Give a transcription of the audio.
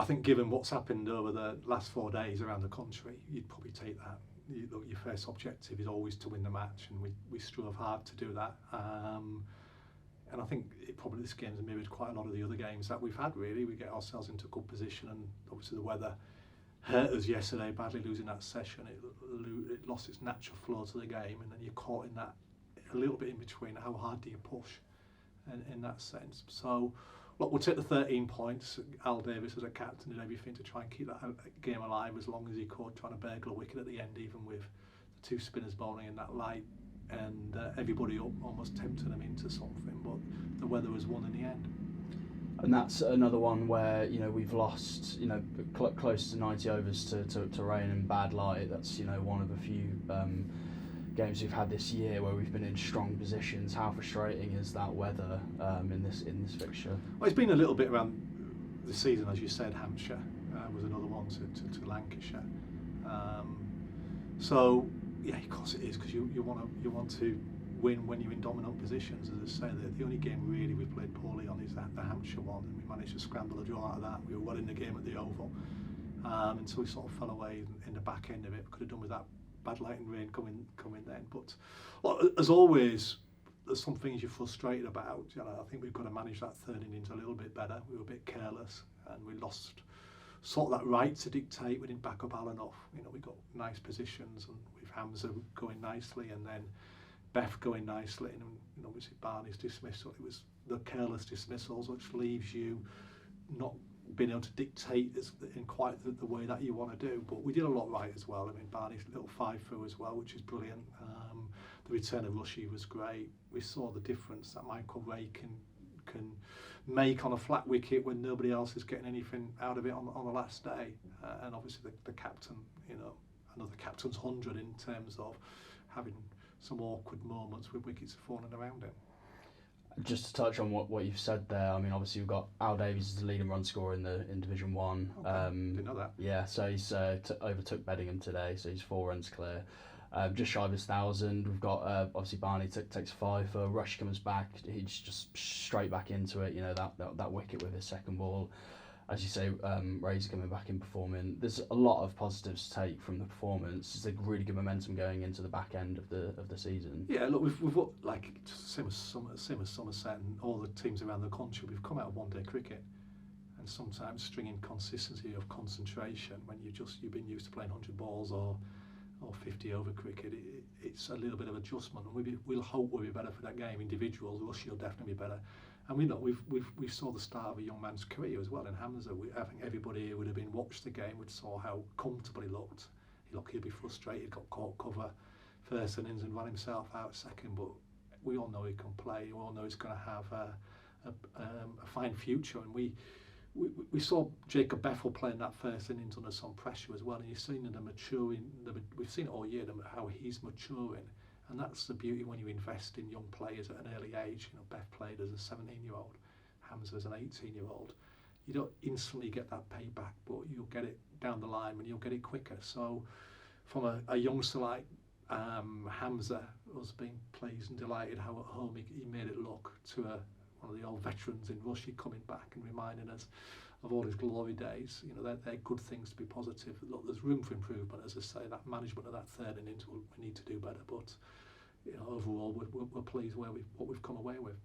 think given what's happened over the last 4 days around the country, you'd probably take that. Your first objective is always to win the match, and we strove hard to do that. And I think probably this game's mirrored quite a lot of the other games that we've had, really. We get ourselves into a good position, and obviously the weather hurt us yesterday badly, losing that session. It lost its natural flow to the game, and then you're caught in that a little bit in between. How hard do you push in that sense? So, look, we'll take the 13 points. Al Davis, as a captain, did everything to try and keep that game alive as long as he could, trying to burgle a wicket at the end, even with the 2 spinners bowling in that light, and everybody up, almost tempting them into something, but the weather was won in the end. And that's another one where, we've lost, close to 90 overs to rain and bad light. That's, one of a few games we've had this year where we've been in strong positions. How frustrating is that weather in this fixture? Well, it's been a little bit around the season, as you said. Hampshire was another one to Lancashire. So yeah, of course it is, because you want to win when you're in dominant positions. As I say, the only game really we played poorly on is the Hampshire one, and we managed to scramble a draw out of that. We were well in the game at the Oval, until we sort of fell away in the back end of it. Could have done with that bad light and rain coming then. But well, as always, there's some things you're frustrated about. I think we've got to manage that third innings a little bit better. We were a bit careless, and we lost sort of that right to dictate. We didn't back up Al enough. We got nice positions, and with Hamza going nicely, and then Beth going nicely, and obviously Barney's dismissal. It was the careless dismissals, which leaves you not being able to dictate in quite the way that you want to do. But we did a lot right as well. I mean, Barney's little 5-through as well, which is brilliant. The return of Rushy was great. We saw the difference that Michael Ray can make on a flat wicket when nobody else is getting anything out of it on the last day. And obviously the captain, another captain's 100 in terms of having some awkward moments with wickets falling around him. Just to touch on what you've said there, I mean, obviously we've got Al Davies as the leading run scorer in Division 1. Okay. Didn't know that. Yeah, so he's overtook Beddingham today, so he's 4 runs clear. Just shy of his 1,000. We've got obviously Barney takes 5 for Rush, comes back. He's just straight back into it. That wicket with his second ball. As you say, Ray's coming back in performing. There's a lot of positives to take from the performance. It's a really good momentum going into the back end of the season. Yeah, look, we've like same as Somerset and all the teams around the country. We've come out of one-day cricket, and sometimes stringing consistency of concentration when you've been used to playing 100 balls or 50 over cricket. It's a little bit of adjustment, and we'll hope we'll be better for that game. Individuals, Rushy will definitely be better. And we saw the start of a young man's career as well in Hamza. I think everybody who would have been watched the game would saw how comfortable he looked. He'd be frustrated, got caught cover first innings and ran himself out second. But we all know he can play. We all know he's going to have a fine future. And we saw Jacob Bethel playing that first innings under some pressure as well. And you've seen the maturing. We've seen it all year how he's maturing. And that's the beauty when you invest in young players at an early age. Beth played as a 17-year-old, Hamza as an 18-year-old. You don't instantly get that payback, but you'll get it down the line and you'll get it quicker. So from a youngster like Hamza, was being pleased and delighted how at home he made it look, to one of the old veterans in Rushy coming back and reminding us of all his glory days. They're good things to be positive. Look, there's room for improvement, as I say. That management of that third innings, we need to do better. But overall, we're pleased what we've come away with.